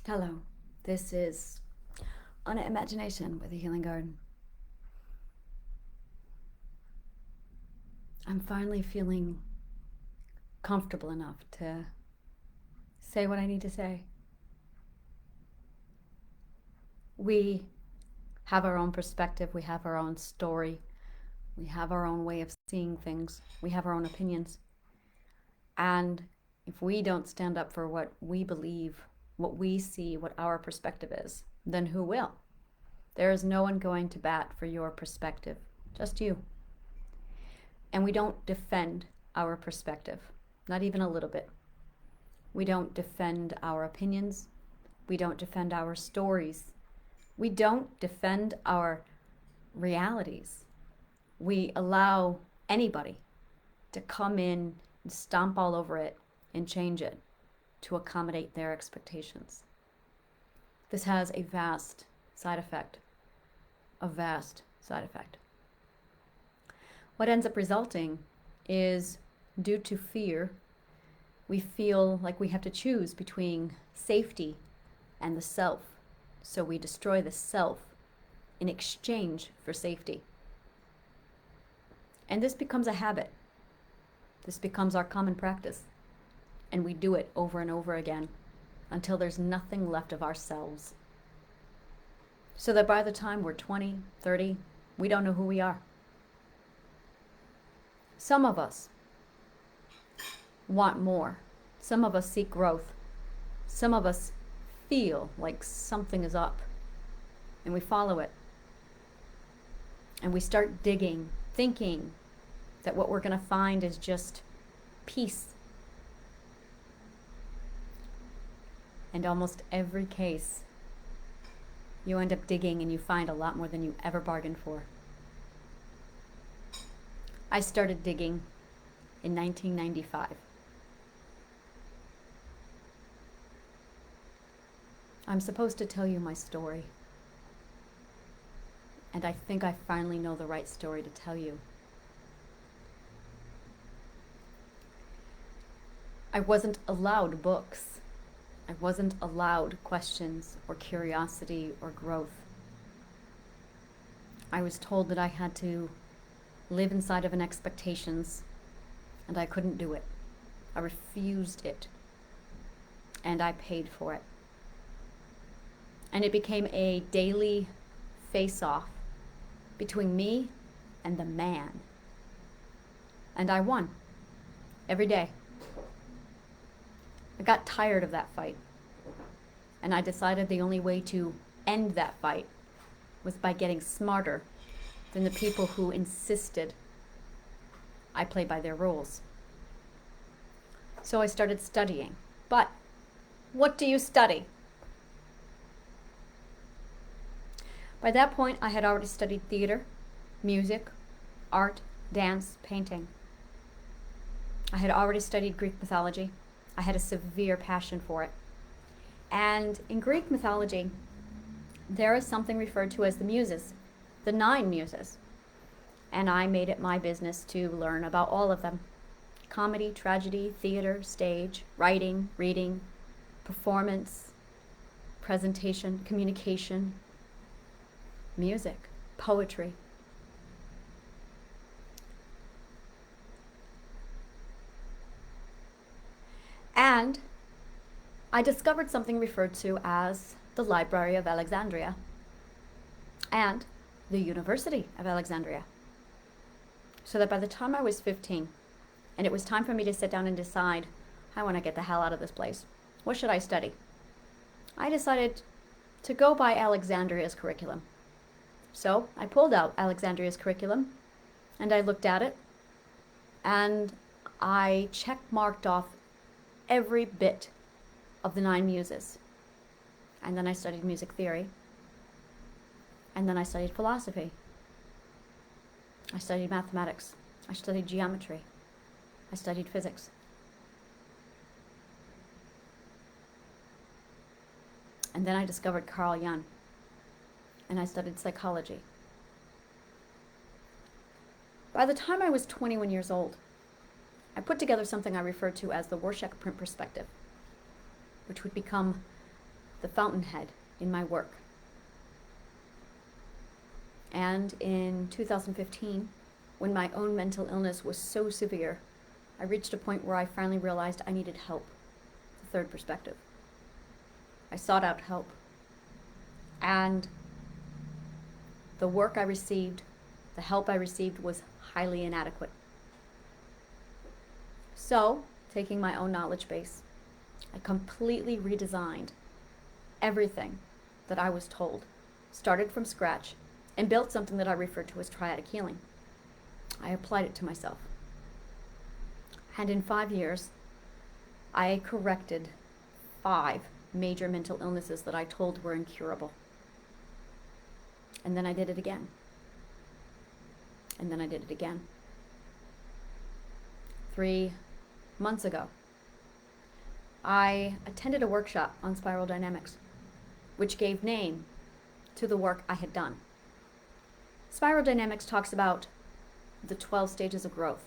Hello, this is On Imagination with the Healing Garden. I'm finally feeling comfortable enough to say what I need to say. We have our own perspective, we have our own story, we have our own way of seeing things, we have our own opinions. And if we don't stand up for what we believe, what we see, what our perspective is, then who will? There is no one going to bat for your perspective, just you. And we don't defend our perspective, not even a little bit. We don't defend our opinions. We don't defend our stories. We don't defend our realities. We allow anybody to come in and stomp all over it and change it to accommodate their expectations. This has a vast side effect. A vast side effect. What ends up resulting is, due to fear, we feel like we have to choose between safety and the self. So we destroy the self in exchange for safety. And this becomes a habit. This becomes our common practice. And we do it over and over again until there's nothing left of ourselves. So that by the time we're 20, 30, we don't know who we are. Some of us want more. Some of us seek growth. Some of us feel like something is up, and we follow it. And we start digging, thinking that what we're going to find is just peace. And almost every case, you end up digging and you find a lot more than you ever bargained for. I started digging in 1995. I'm supposed to tell you my story. And I think I finally know the right story to tell you. I wasn't allowed books. I wasn't allowed questions or curiosity or growth. I was told that I had to live inside of an expectations, and I couldn't do it. I refused it, and I paid for it. And it became a daily face-off between me and the man. And I won every day. I got tired of that fight, and I decided the only way to end that fight was by getting smarter than the people who insisted I play by their rules. So I started studying. But what do you study? By that point, I had already studied theater, music, art, dance, painting. I had already studied Greek mythology. I had a severe passion for it. And in Greek mythology, there is something referred to as the Muses, the 9 Muses. And I made it my business to learn about all of them. Comedy, tragedy, theater, stage, writing, reading, performance, presentation, communication, music, poetry. And I discovered something referred to as the Library of Alexandria and the University of Alexandria. So that by the time I was 15, and it was time for me to sit down and decide, I want to get the hell out of this place. What should I study? I decided to go by Alexandria's curriculum. So I pulled out Alexandria's curriculum, and I looked at it, and I check-marked off every bit of the 9 Muses. And then I studied music theory. And then I studied philosophy. I studied mathematics. I studied geometry. I studied physics. And then I discovered Carl Jung. And I studied psychology. By the time I was 21 years old, I put together something I referred to as the Rorschach print perspective, which would become the fountainhead in my work. And in 2015, when my own mental illness was so severe, I reached a point where I finally realized I needed help. The third perspective. I sought out help. And the work I received, the help I received was highly inadequate. So, taking my own knowledge base, I completely redesigned everything that I was told, started from scratch, and built something that I refer to as triadic healing. I applied it to myself. And in 5 years, I corrected 5 major mental illnesses that I told were incurable. And then I did it again. And then I did it again. 3 months ago, I attended a workshop on spiral dynamics, which gave name to the work I had done. Spiral dynamics talks about the 12 stages of growth,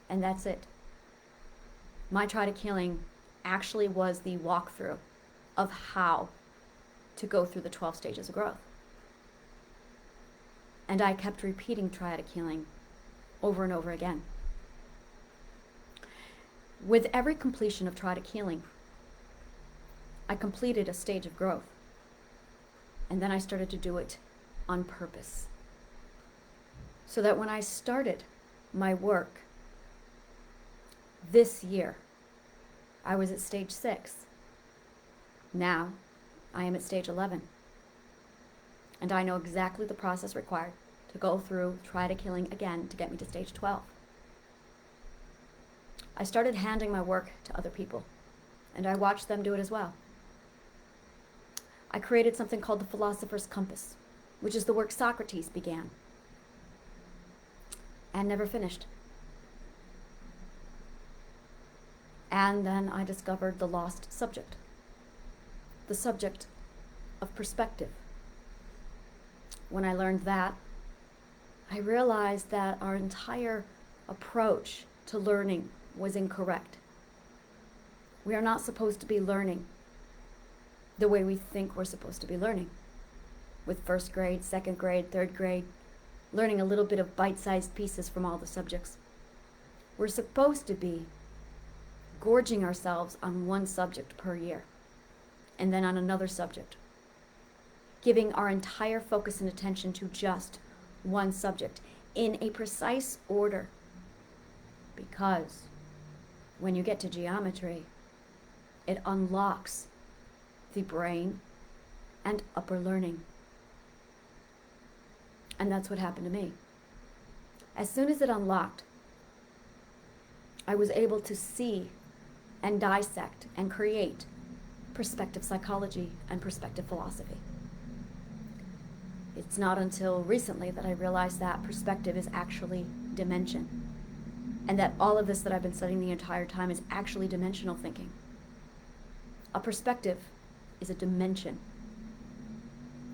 and that's it. My triadic healing actually was the walkthrough of how to go through the 12 stages of growth. And I kept repeating triadic healing over and over again. With every completion of triadic healing, I completed a stage of growth. And then I started to do it on purpose. So that when I started my work this year, I was at stage 6. Now, I am at stage 11. And I know exactly the process required to go through triadic healing again to get me to stage 12. I started handing my work to other people, and I watched them do it as well. I created something called the Philosopher's Compass, which is the work Socrates began and never finished. And then I discovered the lost subject, the subject of perspective. When I learned that, I realized that our entire approach to learning was incorrect. We are not supposed to be learning the way we think we're supposed to be learning, with first grade, second grade, third grade, learning a little bit of bite-sized pieces from all the subjects. We're supposed to be gorging ourselves on one subject per year, and then on another subject, giving our entire focus and attention to just one subject in a precise order. Because when you get to geometry, it unlocks the brain and upper learning. And that's what happened to me. As soon as it unlocked, I was able to see and dissect and create perspective psychology and perspective philosophy. It's not until recently that I realized that perspective is actually dimension, and that all of this that I've been studying the entire time is actually dimensional thinking. A perspective is a dimension.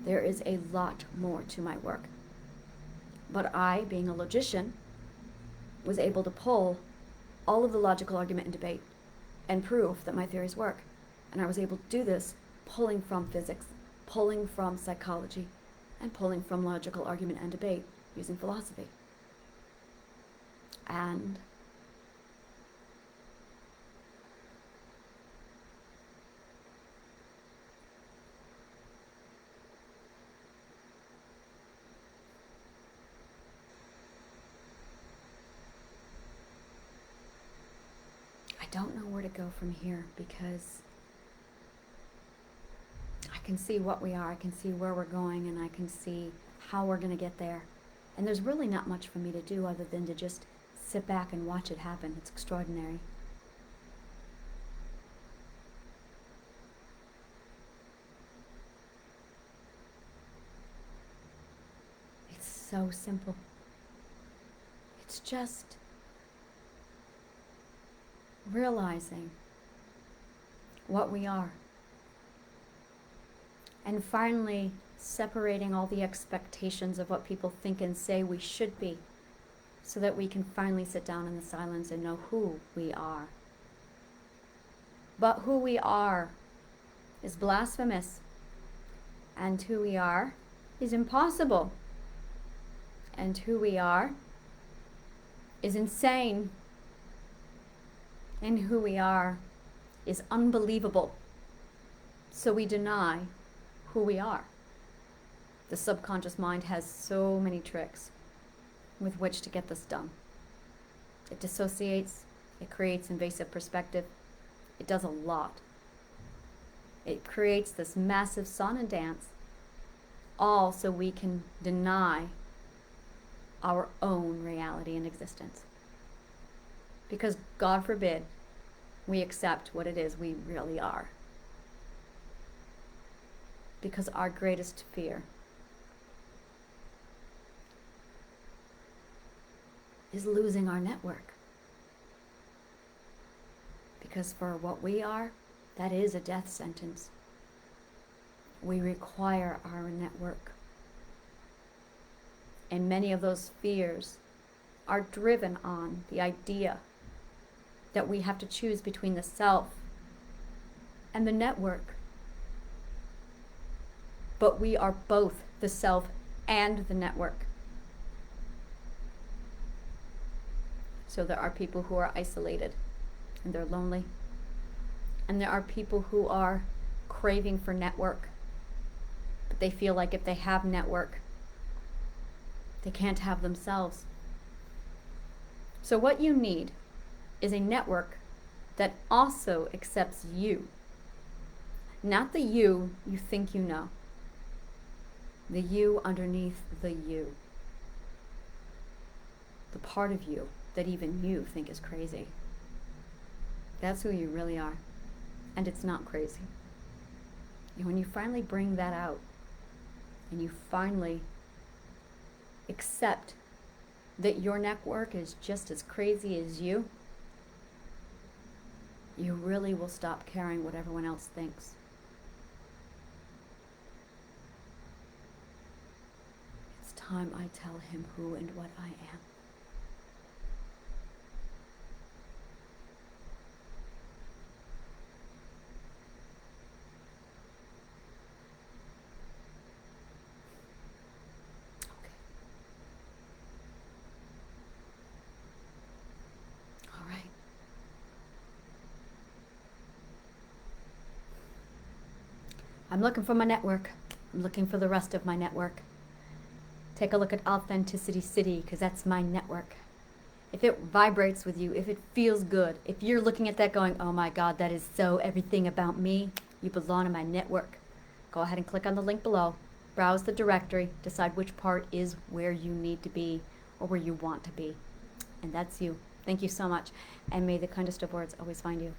There is a lot more to my work. But I, being a logician, was able to pull all of the logical argument and debate and prove that my theories work. And I was able to do this pulling from physics, pulling from psychology, and pulling from logical argument and debate using philosophy. And I don't know where to go from here, because I can see what we are, I can see where we're going, and I can see how we're going to get there. And there's really not much for me to do other than to just sit back and watch it happen. It's extraordinary. It's so simple. It's just realizing what we are, and finally separating all the expectations of what people think and say we should be, so that we can finally sit down in the silence and know who we are. But who we are is blasphemous, and who we are is impossible, and who we are is insane, and who we are is unbelievable. So we deny who we are. The subconscious mind has so many tricks with which to get this done. It dissociates, it creates invasive perspective, it does a lot. It creates this massive song and dance, all so we can deny our own reality and existence. Because God forbid we accept what it is we really are. Because our greatest fear is losing our network. Because for what we are, that is a death sentence. We require our network. And many of those fears are driven on the idea that we have to choose between the self and the network. But we are both the self and the network. So there are people who are isolated and they're lonely. And there are people who are craving for network. But they feel like if they have network, they can't have themselves. So what you need is a network that also accepts you. Not the you think you know. The you underneath the you. The part of you that even you think is crazy. That's who you really are. And it's not crazy. And when you finally bring that out, and you finally accept that your network is just as crazy as you really will stop caring what everyone else thinks. It's time I tell him who and what I am. I'm looking for my network. I'm looking for the rest of my network. Take a look at Authenticity City, because that's my network. If it vibrates with you, if it feels good, if you're looking at that going, oh my God, that is so everything about me, you belong in my network. Go ahead and click on the link below. Browse the directory. Decide which part is where you need to be or where you want to be. And that's you. Thank you so much. And may the kindest of words always find you.